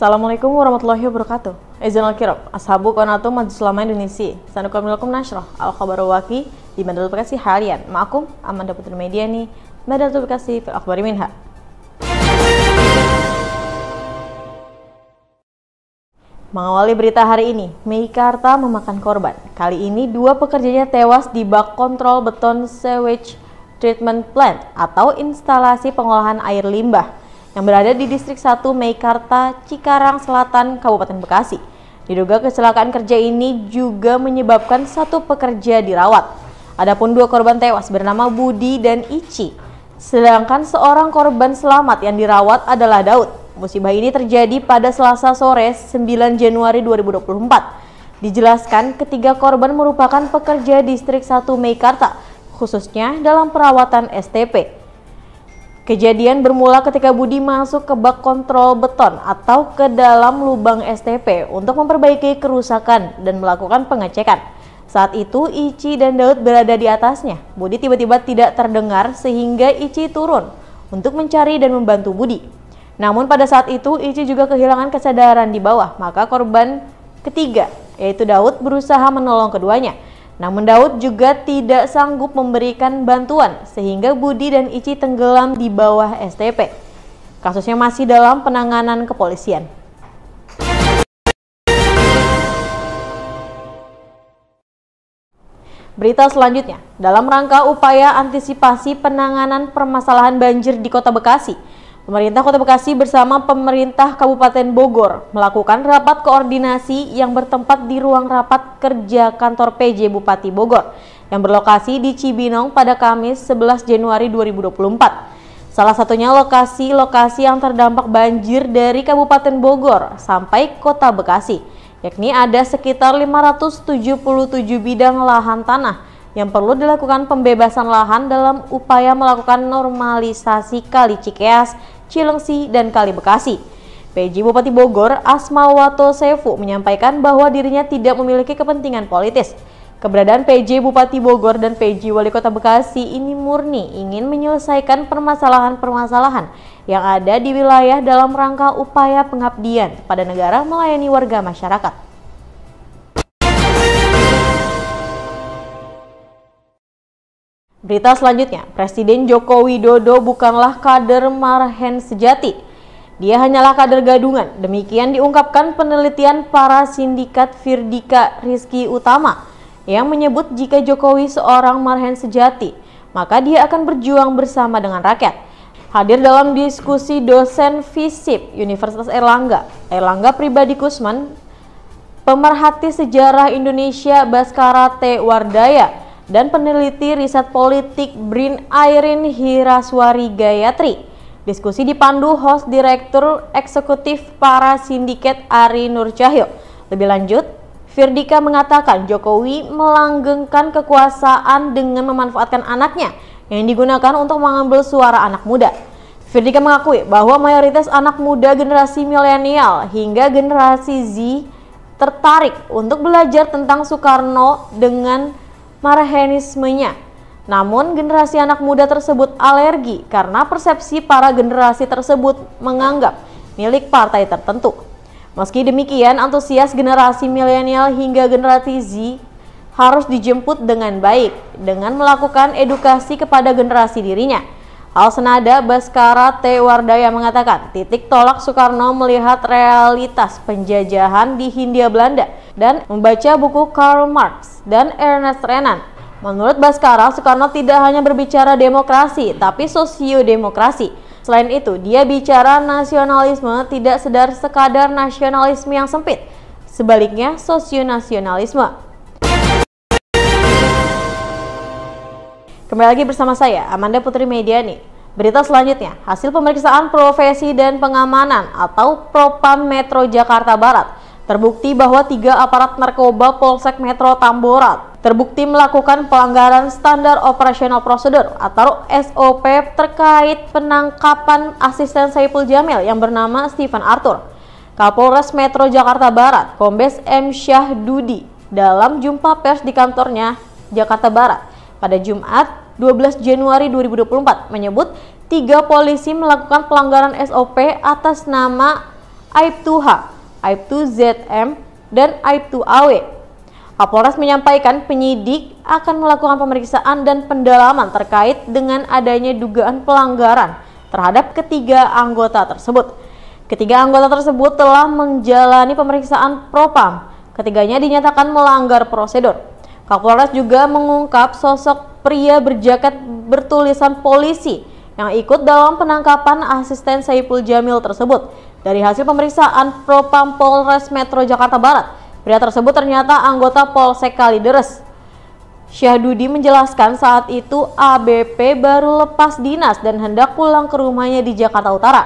Assalamualaikum warahmatullahi wabarakatuh. Izin al-kirab, ashabu qanatu Majelis Ulama Indonesia. Sanukum lakum nashrah al-khabaru waqi di Madal Bekasi halian. Ma'akum Amanda Putri Mediani, Madal Bekasi fil akhbari minha. Mengawali berita hari ini, Meikarta memakan korban. Kali ini dua pekerjanya tewas di bak kontrol beton sewage treatment plant atau instalasi pengolahan air limbah yang berada di Distrik 1 Meikarta, Cikarang Selatan, Kabupaten Bekasi. Diduga kecelakaan kerja ini juga menyebabkan satu pekerja dirawat. Adapun dua korban tewas bernama Budi dan Ici, sedangkan seorang korban selamat yang dirawat adalah Daud. Musibah ini terjadi pada Selasa sore 9 Januari 2024. Dijelaskan ketiga korban merupakan pekerja Distrik 1 Meikarta, khususnya dalam perawatan STP. Kejadian bermula ketika Budi masuk ke bak kontrol beton atau ke dalam lubang STP untuk memperbaiki kerusakan dan melakukan pengecekan. Saat itu Ici dan Daud berada di atasnya. Budi tiba-tiba tidak terdengar sehingga Ici turun untuk mencari dan membantu Budi. Namun pada saat itu Ici juga kehilangan kesadaran di bawah, maka korban ketiga yaitu Daud berusaha menolong keduanya. Namun Daud juga tidak sanggup memberikan bantuan sehingga Budi dan Ici tenggelam di bawah STP. Kasusnya masih dalam penanganan kepolisian. Berita selanjutnya, dalam rangka upaya antisipasi penanganan permasalahan banjir di Kota Bekasi, pemerintah Kota Bekasi bersama pemerintah Kabupaten Bogor melakukan rapat koordinasi yang bertempat di ruang rapat kerja kantor PJ Bupati Bogor yang berlokasi di Cibinong pada Kamis 11 Januari 2024. Salah satunya lokasi-lokasi yang terdampak banjir dari Kabupaten Bogor sampai Kota Bekasi, yakni ada sekitar 577 bidang lahan tanah yang perlu dilakukan pembebasan lahan dalam upaya melakukan normalisasi Kali Cikeas, Cilengsi, dan Kali Bekasi. PJ Bupati Bogor, Asmawato Sefu, menyampaikan bahwa dirinya tidak memiliki kepentingan politis. Keberadaan PJ Bupati Bogor dan PJ Wali Kota Bekasi ini murni ingin menyelesaikan permasalahan-permasalahan yang ada di wilayah dalam rangka upaya pengabdian kepada negara melayani warga masyarakat. Berita selanjutnya, Presiden Joko Widodo bukanlah kader marhen sejati. Dia hanyalah kader gadungan. Demikian diungkapkan penelitian para sindikat Firdika Rizky Utama yang menyebut jika Jokowi seorang marhen sejati, maka dia akan berjuang bersama dengan rakyat. Hadir dalam diskusi dosen FISIP Universitas Erlangga Pribadi Kusman, pemerhati sejarah Indonesia Baskara T. Wardaya, dan peneliti riset politik BRIN Airin Hiraswari Gayatri. Diskusi dipandu host Direktur Eksekutif para Sindiket Ari Nur Cahyo. Lebih lanjut, Firdika mengatakan Jokowi melanggengkan kekuasaan dengan memanfaatkan anaknya yang digunakan untuk mengambil suara anak muda. Firdika mengakui bahwa mayoritas anak muda generasi milenial hingga generasi Z tertarik untuk belajar tentang Soekarno dengan marhenismenya. Namun generasi anak muda tersebut alergi karena persepsi para generasi tersebut menganggap milik partai tertentu. Meski demikian, antusias generasi milenial hingga generasi Z harus dijemput dengan baik dengan melakukan edukasi kepada generasi dirinya. Hal senada, Baskara T. Wardaya mengatakan titik tolak Soekarno melihat realitas penjajahan di Hindia Belanda dan membaca buku Karl Marx dan Ernest Renan. Menurut Baskara, Soekarno tidak hanya berbicara demokrasi, tapi sosiodemokrasi. Selain itu, dia bicara nasionalisme tidak sekadar nasionalisme yang sempit, sebaliknya sosionasionalisme. Kembali lagi bersama saya, Amanda Putri Mediani. Berita selanjutnya, hasil pemeriksaan profesi dan pengamanan atau Propam Metro Jakarta Barat terbukti bahwa 3 aparat narkoba Polsek Metro Tamborat terbukti melakukan pelanggaran standar operasional prosedur atau SOP terkait penangkapan asisten Saipul Jamil yang bernama Stephen Arthur. Kapolres Metro Jakarta Barat, Kombes M. Syahdudi, dalam jumpa pers di kantornya Jakarta Barat pada Jumat 12 Januari 2024 menyebut 3 polisi melakukan pelanggaran SOP atas nama Aibtu H, Aibtu ZM, dan Aibtu AW. Kapolres menyampaikan penyidik akan melakukan pemeriksaan dan pendalaman terkait dengan adanya dugaan pelanggaran terhadap ketiga anggota tersebut. Ketiga anggota tersebut telah menjalani pemeriksaan propam. Ketiganya dinyatakan melanggar prosedur. Kapolres juga mengungkap sosok pria berjaket bertulisan polisi yang ikut dalam penangkapan asisten Saipul Jamil tersebut. Dari hasil pemeriksaan Propam Polres Metro Jakarta Barat, pria tersebut ternyata anggota Polsek Kalideres. Syahdudi menjelaskan saat itu ABP baru lepas dinas dan hendak pulang ke rumahnya di Jakarta Utara.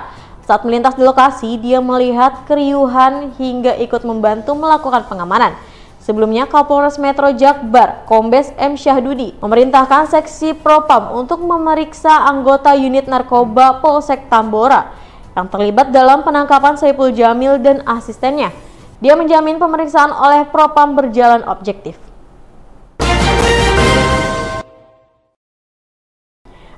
Saat melintas di lokasi, dia melihat keriuhan hingga ikut membantu melakukan pengamanan. Sebelumnya, Kapolres Metro Jakbar, Kombes M. Syahdudi, memerintahkan seksi Propam untuk memeriksa anggota unit narkoba Polsek Tambora yang terlibat dalam penangkapan Saipul Jamil dan asistennya. Dia menjamin pemeriksaan oleh Propam berjalan objektif.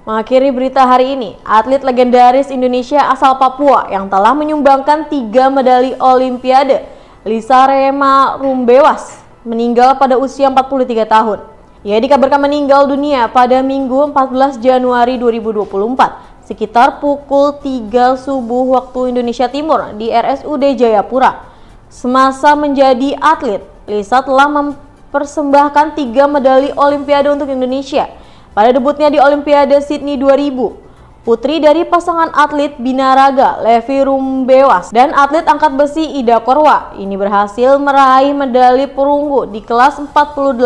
Mengakhiri berita hari ini, atlet legendaris Indonesia asal Papua yang telah menyumbangkan 3 medali Olimpiade, Lisa Rema Rumbewas, meninggal pada usia 43 tahun. Ia dikabarkan meninggal dunia pada Minggu 14 Januari 2024, sekitar pukul 3 subuh waktu Indonesia Timur di RSUD Jayapura. Semasa menjadi atlet, Lisa telah mempersembahkan 3 medali Olimpiade untuk Indonesia. Pada debutnya di Olimpiade Sydney 2000, putri dari pasangan atlet binaraga Levi Rumbewas dan atlet angkat besi Ida Korwa ini berhasil meraih medali perunggu di kelas 48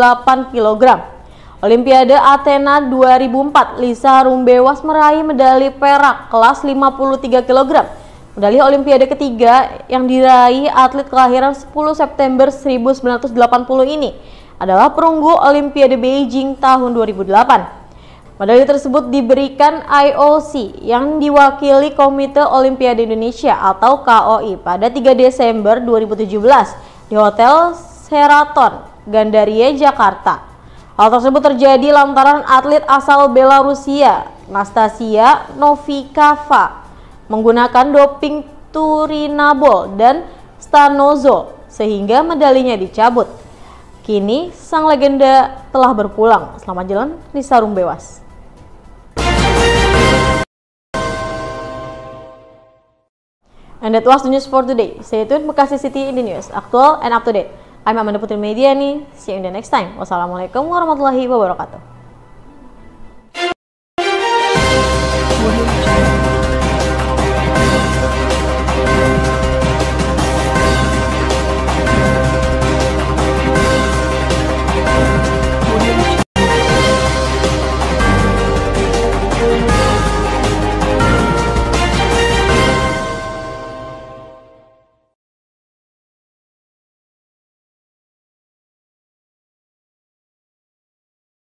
kg. Olimpiade Athena 2004, Lisa Rumbewas meraih medali perak kelas 53 kg. Medali Olimpiade ketiga yang diraih atlet kelahiran 10 September 1980 ini adalah perunggu Olimpiade Beijing tahun 2008. Medali tersebut diberikan IOC yang diwakili Komite Olimpiade Indonesia atau KOI pada 3 Desember 2017 di Hotel Sheraton Gandaria, Jakarta. Hal tersebut terjadi lantaran atlet asal Belarusia, Nastasia Novikova, menggunakan doping turinabol dan stanozol sehingga medalinya dicabut. Kini sang legenda telah berpulang. Selamat jalan Lisa Rumbewas. And that was the news for today. Stay tuned, Bekasi City in the News, aktual and up to date. I'm Amanda Putri Mediani. See you in the next time. Wassalamualaikum warahmatullahi wabarakatuh.